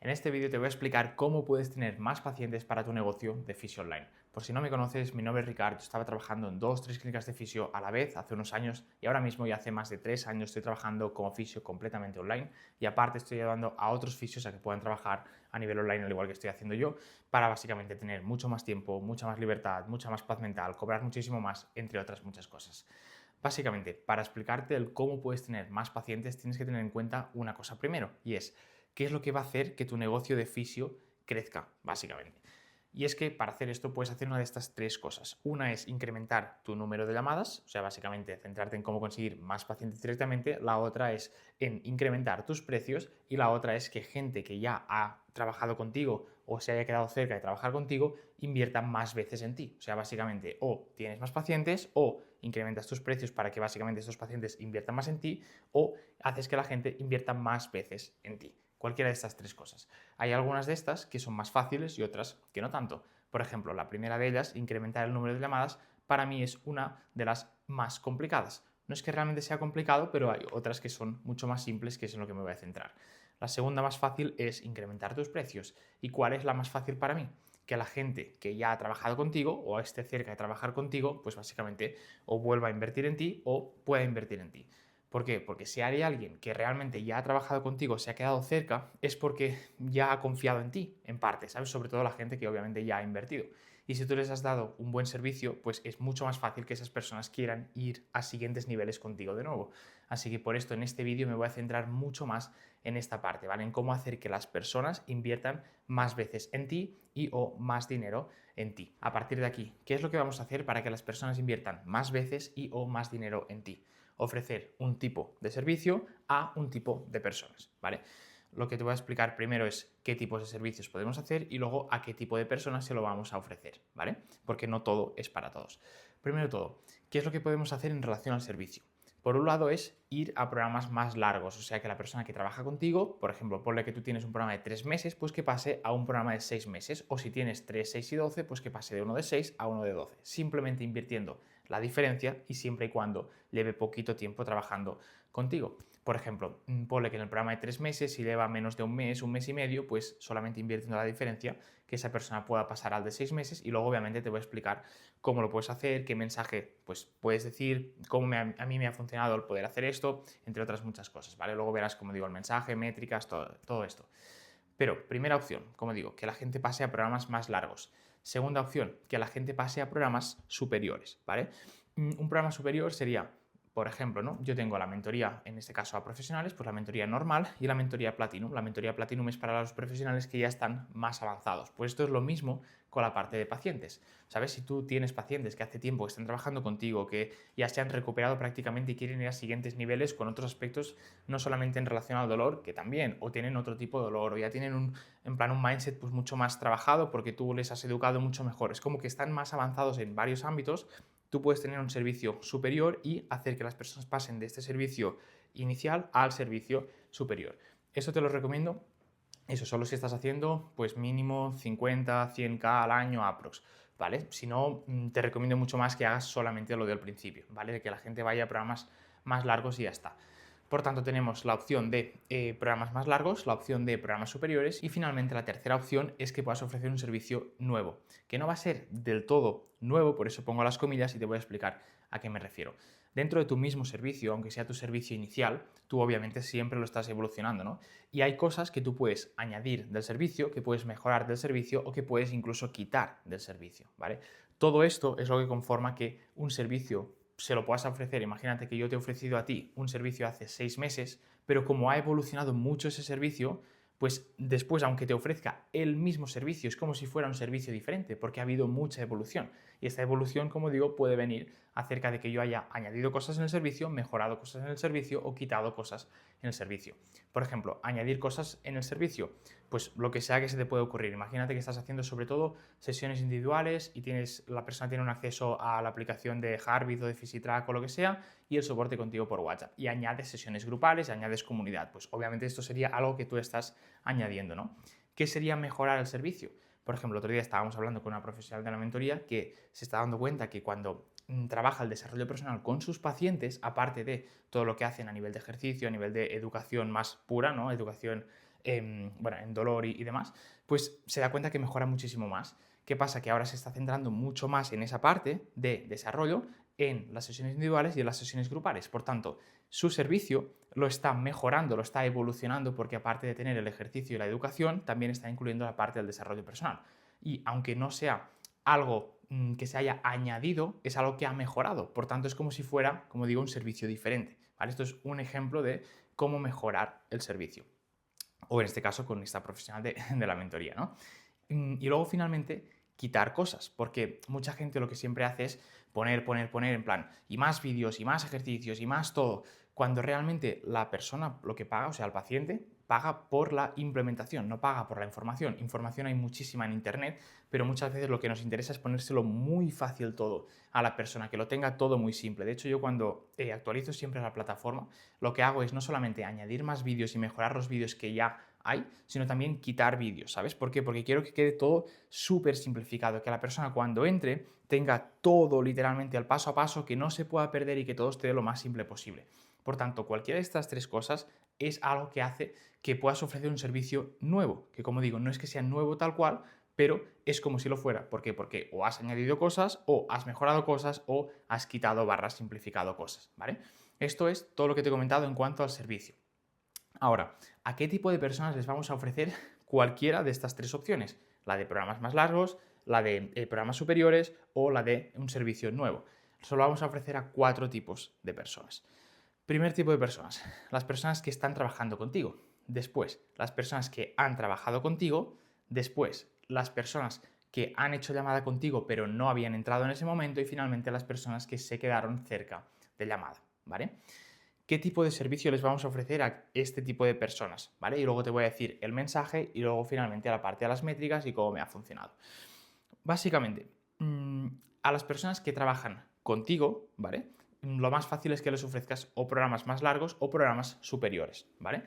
En este vídeo te voy a explicar cómo puedes tener más pacientes para tu negocio de fisio online. Por si no me conoces, mi nombre es Ricard, yo estaba trabajando en 2 o 3 clínicas de fisio a la vez hace unos años y ahora mismo ya hace más de 3 años estoy trabajando como fisio completamente online y aparte estoy ayudando a otros fisios a que puedan trabajar a nivel online al igual que estoy haciendo yo para básicamente tener mucho más tiempo, mucha más libertad, mucha más paz mental, cobrar muchísimo más, entre otras muchas cosas. Básicamente, para explicarte el cómo puedes tener más pacientes, tienes que tener en cuenta una cosa primero, y es qué es lo que va a hacer que tu negocio de fisio crezca, básicamente. Y es que para hacer esto puedes hacer una de estas 3 cosas. Una es incrementar tu número de llamadas, o sea, básicamente centrarte en cómo conseguir más pacientes directamente. La otra es en incrementar tus precios y la otra es que gente que ya ha trabajado contigo o se haya quedado cerca de trabajar contigo invierta más veces en ti. O sea, básicamente o tienes más pacientes o incrementas tus precios para que básicamente estos pacientes inviertan más en ti o haces que la gente invierta más veces en ti. Cualquiera de estas 3 cosas. Hay algunas de estas que son más fáciles y otras que no tanto. Por ejemplo, la primera de ellas, incrementar el número de llamadas, para mí es una de las más complicadas. No es que realmente sea complicado, pero hay otras que son mucho más simples, que es en lo que me voy a centrar. La segunda más fácil es incrementar tus precios. ¿Y cuál es la más fácil para mí? Que la gente que ya ha trabajado contigo o esté cerca de trabajar contigo, pues básicamente o vuelva a invertir en ti o pueda invertir en ti. ¿Por qué? Porque si hay alguien que realmente ya ha trabajado contigo, se ha quedado cerca, es porque ya ha confiado en ti, en parte, ¿sabes? Sobre todo la gente que obviamente ya ha invertido. Y si tú les has dado un buen servicio, pues es mucho más fácil que esas personas quieran ir a siguientes niveles contigo de nuevo. Así que por esto en este vídeo me voy a centrar mucho más en esta parte, ¿vale? En cómo hacer que las personas inviertan más veces en ti y o más dinero en ti. A partir de aquí, ¿qué es lo que vamos a hacer para que las personas inviertan más veces y o más dinero en ti? Ofrecer un tipo de servicio a un tipo de personas, ¿vale? Lo que te voy a explicar primero es qué tipos de servicios podemos hacer y luego a qué tipo de personas se lo vamos a ofrecer, ¿vale? Porque no todo es para todos. Primero de todo, ¿qué es lo que podemos hacer en relación al servicio? Por un lado es ir a programas más largos, o sea que la persona que trabaja contigo, por ejemplo, ponle que tú tienes un programa de 3 meses, pues que pase a un programa de 6 meses, o si tienes 3, 6 y 12, pues que pase de uno de 6 a uno de 12, simplemente invirtiendo la diferencia y siempre y cuando lleve poquito tiempo trabajando contigo. Por ejemplo, ponle que en el programa de 3 meses, si lleva menos de un mes y medio, pues solamente invirtiendo la diferencia, que esa persona pueda pasar al de 6 meses y luego obviamente te voy a explicar cómo lo puedes hacer, qué mensaje pues puedes decir, cómo a mí me ha funcionado el poder hacer esto, entre otras muchas cosas, ¿vale? Luego verás, como digo, el mensaje, métricas, todo esto. Pero, primera opción, como digo, que la gente pase a programas más largos. Segunda opción, que la gente pase a programas superiores, ¿vale? Un programa superior sería, por ejemplo, ¿no? Yo tengo la mentoría, en este caso a profesionales, pues la mentoría normal y la mentoría Platinum. La mentoría Platinum es para los profesionales que ya están más avanzados. Pues esto es lo mismo con la parte de pacientes. ¿Sabes? Si tú tienes pacientes que hace tiempo que están trabajando contigo, que ya se han recuperado prácticamente y quieren ir a siguientes niveles con otros aspectos, no solamente en relación al dolor, que también, o tienen otro tipo de dolor, o ya tienen en plan un mindset pues mucho más trabajado porque tú les has educado mucho mejor. Es como que están más avanzados en varios ámbitos. Tú puedes tener un servicio superior y hacer que las personas pasen de este servicio inicial al servicio superior. Eso te lo recomiendo. Eso solo si estás haciendo pues mínimo 50, 100k al año aprox, ¿vale? Si no, te recomiendo mucho más que hagas solamente lo del principio, ¿vale? De que la gente vaya a programas más largos y ya está. Por tanto, tenemos la opción de programas más largos, la opción de programas superiores y finalmente la tercera opción es que puedas ofrecer un servicio nuevo, que no va a ser del todo nuevo, por eso pongo las comillas y te voy a explicar a qué me refiero. Dentro de tu mismo servicio, aunque sea tu servicio inicial, tú obviamente siempre lo estás evolucionando, ¿no? Y hay cosas que tú puedes añadir del servicio, que puedes mejorar del servicio o que puedes incluso quitar del servicio, ¿vale? Todo esto es lo que conforma que un servicio se lo puedas ofrecer. Imagínate que yo te he ofrecido a ti un servicio hace 6 meses, pero como ha evolucionado mucho ese servicio, pues después, aunque te ofrezca el mismo servicio, es como si fuera un servicio diferente, porque ha habido mucha evolución. Y esta evolución, como digo, puede venir acerca de que yo haya añadido cosas en el servicio, mejorado cosas en el servicio o quitado cosas en el servicio. Por ejemplo, añadir cosas en el servicio, pues lo que sea que se te puede ocurrir. Imagínate que estás haciendo sobre todo sesiones individuales y la persona tiene un acceso a la aplicación de Harbit o de Physitrack o lo que sea y el soporte contigo por WhatsApp. Y añades sesiones grupales, añades comunidad. Pues obviamente esto sería algo que tú estás añadiendo, ¿no? ¿Qué sería mejorar el servicio? Por ejemplo, el otro día estábamos hablando con una profesional de la mentoría que se está dando cuenta que cuando trabaja el desarrollo personal con sus pacientes, aparte de todo lo que hacen a nivel de ejercicio, a nivel de educación más pura, ¿no? Educación bueno, en dolor y demás, pues se da cuenta que mejora muchísimo más. ¿Qué pasa? Que ahora se está centrando mucho más en esa parte de desarrollo, en las sesiones individuales y en las sesiones grupales. Por tanto, su servicio lo está mejorando, lo está evolucionando, porque aparte de tener el ejercicio y la educación, también está incluyendo la parte del desarrollo personal. Y aunque no sea algo que se haya añadido, es algo que ha mejorado. Por tanto, es como si fuera, como digo, un servicio diferente. ¿Vale? Esto es un ejemplo de cómo mejorar el servicio. O en este caso, con esta profesional de la mentoría, ¿no? Y luego, finalmente, quitar cosas, porque mucha gente lo que siempre hace es poner, en plan, y más vídeos, y más ejercicios, y más todo, cuando realmente la persona lo que paga, o sea, el paciente, paga por la implementación, no paga por la información. Información hay muchísima en Internet, pero muchas veces lo que nos interesa es ponérselo muy fácil todo a la persona, que lo tenga todo muy simple. De hecho, yo cuando actualizo siempre la plataforma, lo que hago es no solamente añadir más vídeos y mejorar los vídeos que ya hay, sino también quitar vídeos, ¿sabes? ¿Por qué? Porque quiero que quede todo súper simplificado, que la persona cuando entre tenga todo literalmente al paso a paso, que no se pueda perder y que todo esté lo más simple posible. Por tanto, cualquiera de estas tres cosas es algo que hace que puedas ofrecer un servicio nuevo, que como digo, no es que sea nuevo tal cual, pero es como si lo fuera. ¿Por qué? Porque o has añadido cosas, o has mejorado cosas, o has quitado barras, simplificado cosas, ¿vale? Esto es todo lo que te he comentado en cuanto al servicio. Ahora, ¿a qué tipo de personas les vamos a ofrecer cualquiera de estas tres opciones? La de programas más largos, la de programas superiores o la de un servicio nuevo. Solo vamos a ofrecer a 4 tipos de personas. Primer tipo de personas, las personas que están trabajando contigo. Después, las personas que han trabajado contigo. Después, las personas que han hecho llamada contigo pero no habían entrado en ese momento. Y finalmente, las personas que se quedaron cerca de llamada, ¿vale? ¿Qué tipo de servicio les vamos a ofrecer a este tipo de personas? ¿Vale? Y luego te voy a decir el mensaje y luego finalmente a la parte de las métricas y cómo me ha funcionado. Básicamente, a las personas que trabajan contigo, ¿vale? Lo más fácil es que les ofrezcas o programas más largos o programas superiores, ¿vale?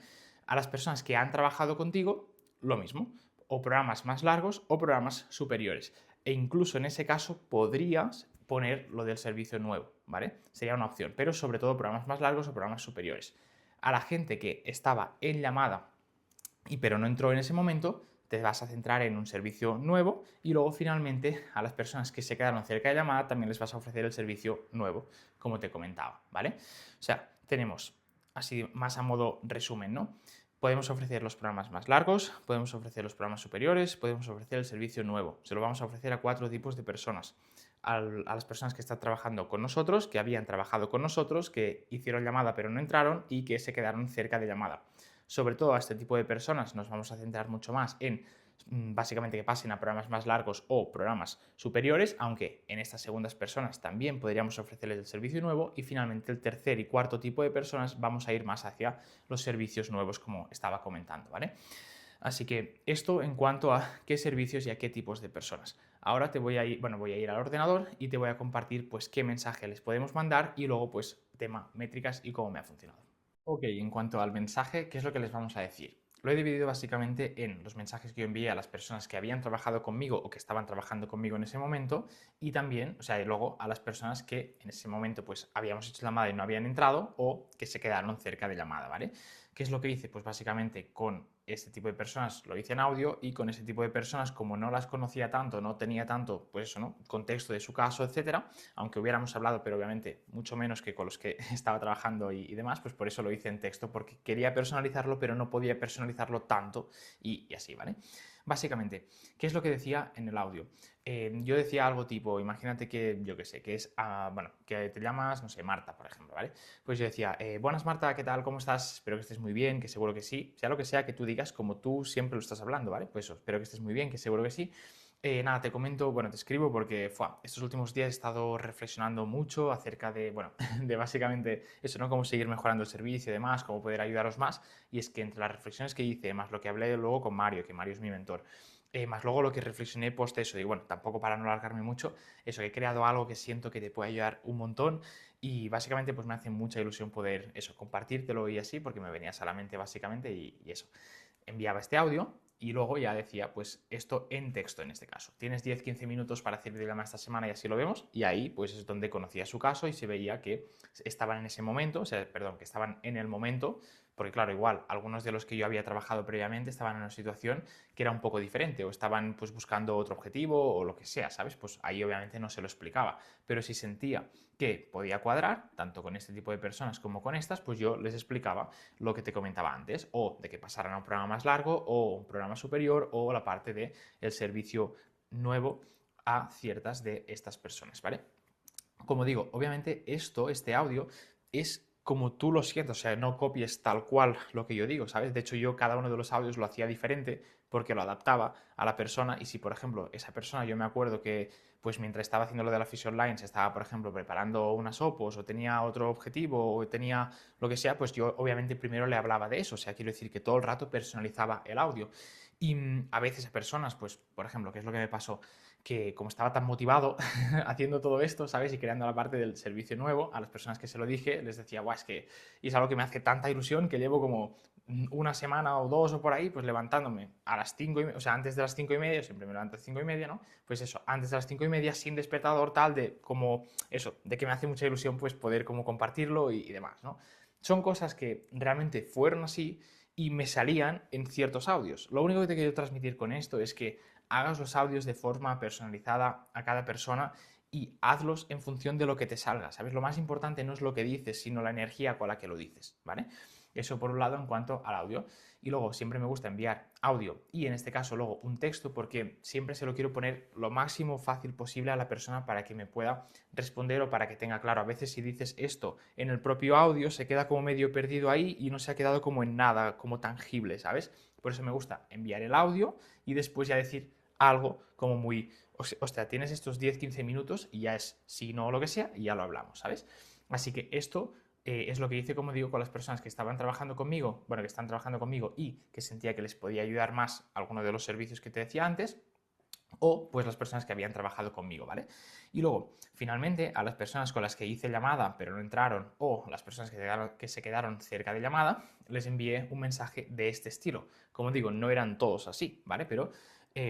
A las personas que han trabajado contigo, lo mismo, o programas más largos o programas superiores. E incluso en ese caso podrías poner lo del servicio nuevo, ¿vale? Sería una opción, pero sobre todo programas más largos o programas superiores. A la gente que estaba en llamada pero no entró en ese momento, te vas a centrar en un servicio nuevo y luego finalmente a las personas que se quedaron cerca de llamada también les vas a ofrecer el servicio nuevo, como te comentaba, ¿vale? O sea, tenemos así más a modo resumen, ¿no? Podemos ofrecer los programas más largos, podemos ofrecer los programas superiores, podemos ofrecer el servicio nuevo. Se lo vamos a ofrecer a 4 tipos de personas. A las personas que están trabajando con nosotros, que habían trabajado con nosotros, que hicieron llamada pero no entraron y que se quedaron cerca de llamada. Sobre todo a este tipo de personas nos vamos a centrar mucho más en básicamente que pasen a programas más largos o programas superiores, aunque en estas segundas personas también podríamos ofrecerles el servicio nuevo. Y finalmente el tercer y cuarto tipo de personas vamos a ir más hacia los servicios nuevos, como estaba comentando, ¿vale? Así que esto en cuanto a qué servicios y a qué tipos de personas. Ahora voy a ir al ordenador y te voy a compartir pues qué mensaje les podemos mandar y luego pues tema métricas y cómo me ha funcionado. Ok, en cuanto al mensaje, ¿qué es lo que les vamos a decir? Lo he dividido básicamente en los mensajes que yo envié a las personas que habían trabajado conmigo o que estaban trabajando conmigo en ese momento y también, o sea, y luego a las personas que en ese momento pues habíamos hecho llamada y no habían entrado o que se quedaron cerca de llamada, ¿vale? ¿Qué es lo que hice? Pues básicamente con este tipo de personas lo hice en audio y con ese tipo de personas, como no las conocía tanto, no tenía tanto, pues eso, ¿no? Contexto de su caso, etcétera, aunque hubiéramos hablado, pero obviamente mucho menos que con los que estaba trabajando y demás, pues por eso lo hice en texto, porque quería personalizarlo, pero no podía personalizarlo tanto y así, ¿vale? Básicamente, ¿qué es lo que decía en el audio? Yo decía algo tipo, imagínate que, yo qué sé, que es, bueno, que te llamas, no sé, Marta, por ejemplo, ¿vale? Pues yo decía, buenas Marta, ¿qué tal? ¿Cómo estás? Espero que estés muy bien, que seguro que sí. Sea lo que sea que tú digas, como tú siempre lo estás hablando, ¿vale? Pues eso, espero que estés muy bien, que seguro que sí. Nada, te comento, bueno, te escribo porque estos últimos días he estado reflexionando mucho acerca de, bueno, de básicamente eso, ¿no? Cómo seguir mejorando el servicio y demás, cómo poder ayudaros más. Y es que entre las reflexiones que hice, más lo que hablé luego con Mario, que Mario es mi mentor, más luego lo que reflexioné post eso, y bueno, tampoco para no alargarme mucho, eso, que he creado algo que siento que te puede ayudar un montón y básicamente pues me hace mucha ilusión poder eso, compartírtelo y así, porque me venías a la mente básicamente y eso. Enviaba este audio y luego ya decía, pues esto en texto en este caso. Tienes 10-15 minutos para hacer videollamada esta semana y así lo vemos. Y ahí pues es donde conocía su caso y se veía que estaban en ese momento, o sea, perdón, que estaban en el momento, porque claro, igual, algunos de los que yo había trabajado previamente estaban en una situación que era un poco diferente o estaban pues buscando otro objetivo o lo que sea, ¿sabes? Pues ahí obviamente no se lo explicaba, pero si sentía que podía cuadrar, tanto con este tipo de personas como con estas, pues yo les explicaba lo que te comentaba antes, o de que pasaran a un programa más largo o un programa superior o la parte del servicio nuevo a ciertas de estas personas, ¿vale? Como digo, obviamente este audio, es como tú lo sientas, o sea, no copies tal cual lo que yo digo, ¿sabes? De hecho, yo cada uno de los audios lo hacía diferente porque lo adaptaba a la persona y si, por ejemplo, esa persona, yo me acuerdo que, pues mientras estaba haciendo lo de la Fission Line, se estaba, por ejemplo, preparando unas opos o tenía otro objetivo o tenía lo que sea, pues yo obviamente primero le hablaba de eso, o sea, quiero decir que todo el rato personalizaba el audio. Y a veces a personas, pues, por ejemplo, ¿qué es lo que me pasó? Que como estaba tan motivado haciendo todo esto, ¿sabes? Y creando la parte del servicio nuevo, a las personas que se lo dije, les decía, guau, es que y es algo que me hace tanta ilusión que llevo como una semana o dos o por ahí, pues levantándome a las 5:30, o sea, antes de las 5:30, siempre me levanto a las 5:30, ¿no? Pues eso, antes de las 5:30, sin despertador, tal, de como eso, de que me hace mucha ilusión, pues poder como compartirlo y demás, ¿no? Son cosas que realmente fueron así y me salían en ciertos audios. Lo único que te quiero transmitir con esto es que hagas los audios de forma personalizada a cada persona y hazlos en función de lo que te salga, ¿sabes? Lo más importante no es lo que dices, sino la energía con la que lo dices, ¿vale? Eso por un lado en cuanto al audio. Y luego siempre me gusta enviar audio y en este caso luego un texto porque siempre se lo quiero poner lo máximo fácil posible a la persona para que me pueda responder o para que tenga claro. A veces si dices esto en el propio audio se queda como medio perdido ahí y no se ha quedado como en nada, como tangible, ¿sabes? Por eso me gusta enviar el audio y después ya decir algo como muy, hostia, tienes estos 10-15 minutos y ya es sí, no o lo que sea y ya lo hablamos, ¿sabes? Así que esto es lo que hice, como digo, con las personas que estaban trabajando conmigo, bueno, que están trabajando conmigo y que sentía que les podía ayudar más alguno de los servicios que te decía antes, o pues las personas que habían trabajado conmigo, ¿vale? Y luego, finalmente, a las personas con las que hice llamada pero no entraron o las personas que se quedaron cerca de llamada, les envié un mensaje de este estilo. Como digo, no eran todos así, ¿vale? Pero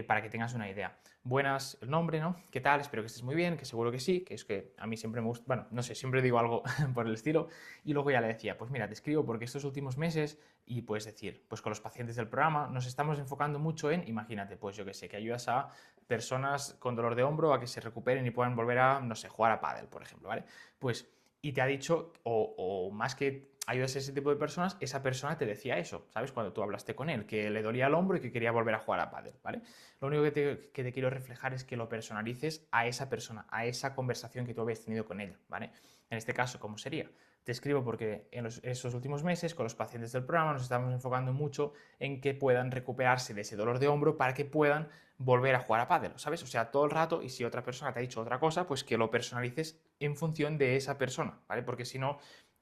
para que tengas una idea. Buenas, el nombre, ¿no? ¿Qué tal? Espero que estés muy bien, que seguro que sí, que es que a mí siempre me gusta, bueno, no sé, siempre digo algo por el estilo y luego ya le decía, pues mira, te escribo porque estos últimos meses y puedes decir, pues con los pacientes del programa nos estamos enfocando mucho en, imagínate, pues yo que sé, que ayudas a personas con dolor de hombro a que se recuperen y puedan volver a, no sé, jugar a pádel, por ejemplo, ¿vale? Pues, y te ha dicho, o más que ayudas a ese tipo de personas, esa persona te decía eso, ¿sabes? Cuando tú hablaste con él, que le dolía el hombro y que quería volver a jugar a pádel, ¿vale? Lo único que te quiero reflejar es que lo personalices a esa persona, a esa conversación que tú habías tenido con ella, ¿vale? En este caso, ¿cómo sería? Te escribo porque en esos últimos meses con los pacientes del programa nos estamos enfocando mucho en que puedan recuperarse de ese dolor de hombro para que puedan volver a jugar a pádel, ¿sabes? O sea, todo el rato, y si otra persona te ha dicho otra cosa, pues que lo personalices en función de esa persona, ¿vale? Porque si no,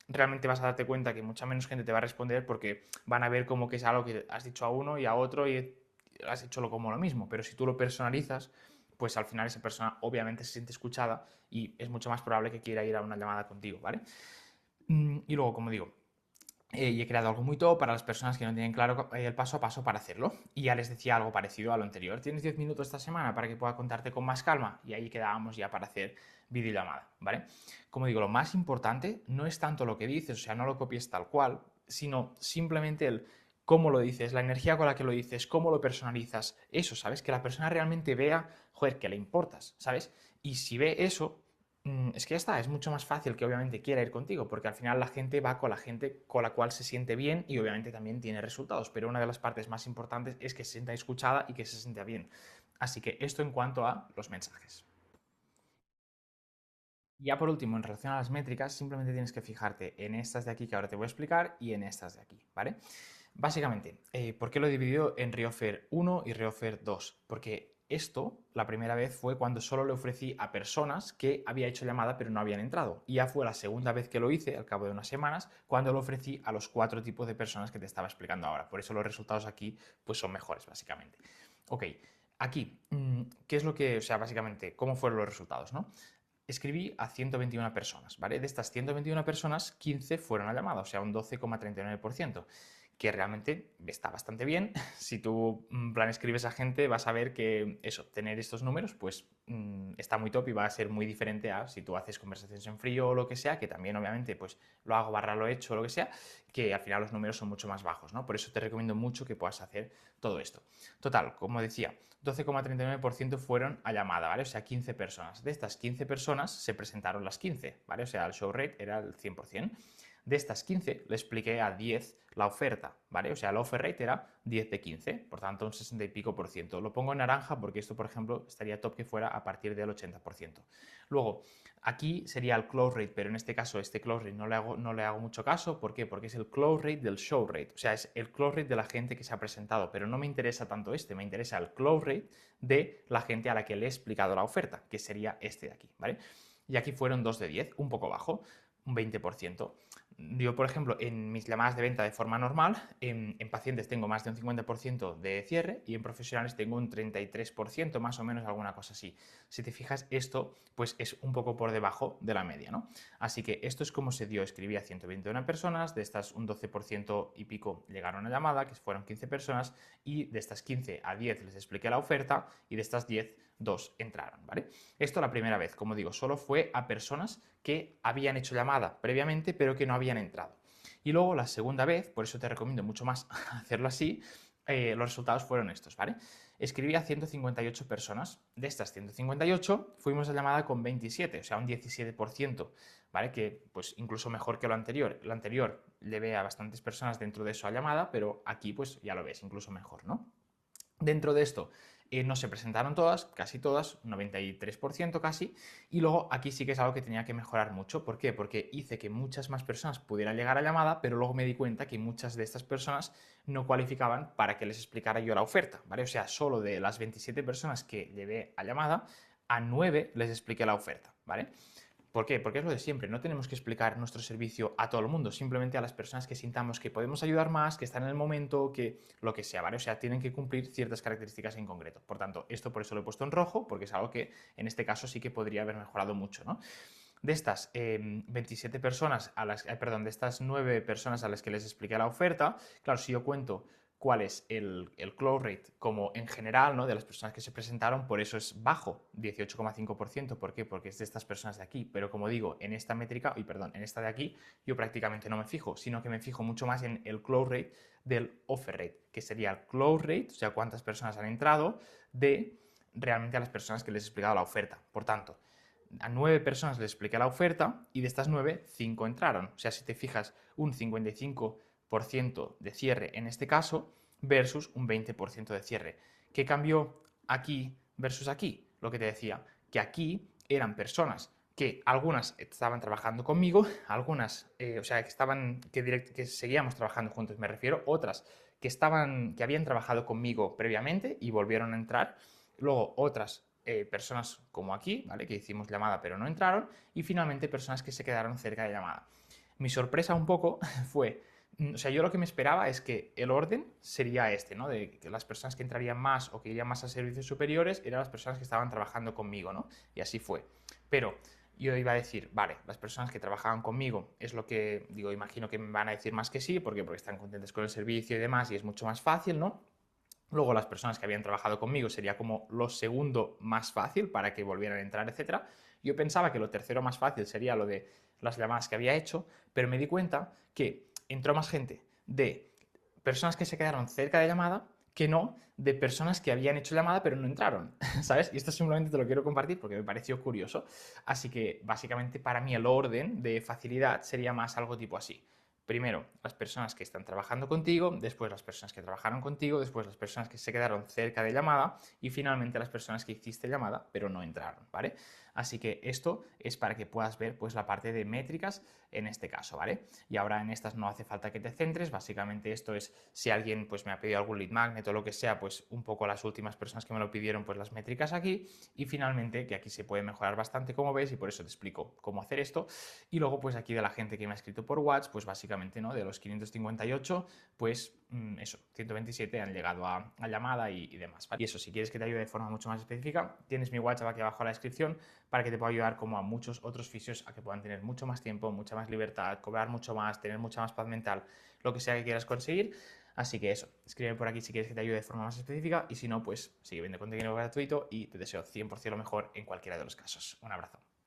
realmente vas a darte cuenta que mucha menos gente te va a responder porque van a ver como que es algo que has dicho a uno y a otro y has hecho como lo mismo, pero si tú lo personalizas, pues al final esa persona obviamente se siente escuchada y es mucho más probable que quiera ir a una llamada contigo, ¿vale? Y luego, como digo, y he creado algo muy top para las personas que no tienen claro el paso a paso para hacerlo. Y ya les decía algo parecido a lo anterior. Tienes 10 minutos esta semana para que pueda contarte con más calma. Y ahí quedábamos ya para hacer videollamada, ¿vale? Como digo, lo más importante no es tanto lo que dices, o sea, no lo copies tal cual, sino simplemente el cómo lo dices, la energía con la que lo dices, cómo lo personalizas. Eso, ¿sabes? Que la persona realmente vea, joder, que le importas, ¿sabes? Y si ve eso, es que ya está, es mucho más fácil que obviamente quiera ir contigo, porque al final la gente va con la gente con la cual se siente bien y obviamente también tiene resultados, pero una de las partes más importantes es que se sienta escuchada y que se sienta bien. Así que esto en cuanto a los mensajes. Ya por último, en relación a las métricas, simplemente tienes que fijarte en estas de aquí que ahora te voy a explicar y en estas de aquí, ¿vale? Básicamente, ¿por qué lo he dividido en Reoffer 1 y Reoffer 2? Porque esto, la primera vez, fue cuando solo le ofrecí a personas que había hecho llamada pero no habían entrado. Y ya fue la segunda vez que lo hice, al cabo de unas semanas, cuando lo ofrecí a los 4 tipos de personas que te estaba explicando ahora. Por eso los resultados aquí pues son mejores, básicamente. Ok, aquí, ¿qué es lo que, o sea, básicamente, cómo fueron los resultados, ¿no? Escribí a 121 personas, ¿vale? De estas 121 personas, 15 fueron a llamada, o sea, un 12,39%. que realmente está bastante bien. Si tú en plan escribes a gente, vas a ver que eso, tener estos números, pues está muy top y va a ser muy diferente a si tú haces conversaciones en frío o lo que sea, que también obviamente pues lo hago barra lo he hecho o lo que sea, que al final los números son mucho más bajos, ¿no? Por eso te recomiendo mucho que puedas hacer todo esto. Total, como decía, 12,39% fueron a llamada, ¿vale? O sea, 15 personas. De estas 15 personas se presentaron las 15, ¿vale? O sea, el show rate era el 100%. De estas 15 le expliqué a 10 la oferta, ¿vale? O sea, la offer rate era 10 de 15, por tanto un 60 y pico por ciento. Lo pongo en naranja porque esto, por ejemplo, estaría top que fuera a partir del 80%. Luego, aquí sería el close rate, pero en este caso, este close rate no le hago mucho caso. ¿Por qué? Porque es el close rate del show rate, o sea, es el close rate de la gente que se ha presentado, pero no me interesa tanto este, me interesa el close rate de la gente a la que le he explicado la oferta, que sería este de aquí, ¿vale? Y aquí fueron 2 de 10, un poco bajo, un 20%. Yo, por ejemplo, en mis llamadas de venta de forma normal, en pacientes tengo más de un 50% de cierre y en profesionales tengo un 33%, más o menos alguna cosa así. Si te fijas, esto pues es un poco por debajo de la media, ¿no? Así que esto es como se dio. Escribí a 121 personas, de estas un 12% y pico llegaron a llamada, que fueron 15 personas, y de estas 15 a 10 les expliqué la oferta y de estas 10, 2 entraron, ¿vale? Esto la primera vez, como digo, solo fue a personas que habían hecho llamada previamente pero que no habían entrado. Y luego la segunda vez, por eso te recomiendo mucho más hacerlo así, los resultados fueron estos, ¿vale? Escribí a 158 personas. De estas 158 fuimos a llamada con 27, o sea, un 17%, ¿vale? Que pues incluso mejor que lo anterior. Lo anterior le ve a bastantes personas dentro de eso a llamada, pero aquí pues ya lo ves, incluso mejor, ¿no? Dentro de esto no se presentaron todas, casi todas, 93% casi, y luego aquí sí que es algo que tenía que mejorar mucho. ¿Por qué? Porque hice que muchas más personas pudieran llegar a llamada, pero luego me di cuenta que muchas de estas personas no cualificaban para que les explicara yo la oferta, ¿vale? O sea, solo de las 27 personas que llevé a llamada, a 9 les expliqué la oferta, ¿vale? ¿Por qué? Porque es lo de siempre, no tenemos que explicar nuestro servicio a todo el mundo, simplemente a las personas que sintamos que podemos ayudar más, que están en el momento, que lo que sea, ¿vale? O sea, tienen que cumplir ciertas características en concreto. Por tanto, esto por eso lo he puesto en rojo, porque es algo que en este caso sí que podría haber mejorado mucho, ¿no? De estas 27 personas, perdón, de estas 9 personas a las que les expliqué la oferta, claro, si yo cuento cuál es el close rate como en general, ¿no? De las personas que se presentaron, por eso es bajo, 18,5%. ¿Por qué? Porque es de estas personas de aquí. Pero como digo, en esta métrica, en esta de aquí, yo prácticamente no me fijo, sino que me fijo mucho más en el close rate del offer rate, que sería el close rate, o sea, cuántas personas han entrado, de realmente a las personas que les he explicado la oferta. Por tanto, a 9 personas les expliqué la oferta y de estas 9, 5 entraron. O sea, si te fijas, un 55% de cierre en este caso versus un 20% de cierre. ¿Qué cambió aquí versus aquí? Lo que te decía, que aquí eran personas que algunas estaban trabajando conmigo, algunas, o sea, que seguíamos trabajando juntos, me refiero, otras que habían trabajado conmigo previamente y volvieron a entrar, luego otras personas como aquí, ¿vale? Que hicimos llamada pero no entraron, y finalmente personas que se quedaron cerca de llamada. Mi sorpresa un poco fue, o sea, yo lo que me esperaba es que el orden sería este, ¿no? De que las personas que entrarían más o que irían más a servicios superiores eran las personas que estaban trabajando conmigo, ¿no? Y así fue. Pero yo iba a decir, vale, las personas que trabajaban conmigo es lo que, digo, imagino que me van a decir más que sí, porque están contentos con el servicio y demás y es mucho más fácil, ¿no? Luego las personas que habían trabajado conmigo sería como lo segundo más fácil para que volvieran a entrar, etc. Yo pensaba que lo tercero más fácil sería lo de las llamadas que había hecho, pero me di cuenta que entró más gente de personas que se quedaron cerca de llamada que no de personas que habían hecho llamada pero no entraron, ¿sabes? Y esto simplemente te lo quiero compartir porque me pareció curioso. Así que básicamente para mí el orden de facilidad sería más algo tipo así. Primero, las personas que están trabajando contigo, después las personas que trabajaron contigo, después las personas que se quedaron cerca de llamada y finalmente las personas que hiciste llamada pero no entraron, ¿vale? Así que esto es para que puedas ver pues la parte de métricas en este caso, ¿vale? Y ahora en estas no hace falta que te centres, básicamente esto es si alguien pues me ha pedido algún lead magnet o lo que sea, pues un poco las últimas personas que me lo pidieron, pues las métricas aquí y finalmente que aquí se puede mejorar bastante como ves y por eso te explico cómo hacer esto y luego pues aquí de la gente que me ha escrito por WhatsApp, pues básicamente, ¿no? De los 558, pues eso, 127 han llegado a llamada y demás, ¿vale? Y eso, si quieres que te ayude de forma mucho más específica, tienes mi WhatsApp aquí abajo en la descripción para que te pueda ayudar como a muchos otros fisios a que puedan tener mucho más tiempo, mucha más libertad, cobrar mucho más, tener mucha más paz mental, lo que sea que quieras conseguir. Así que eso, escríbeme por aquí si quieres que te ayude de forma más específica y si no, pues sigue viendo contenido gratuito y te deseo 100% lo mejor en cualquiera de los casos. Un abrazo.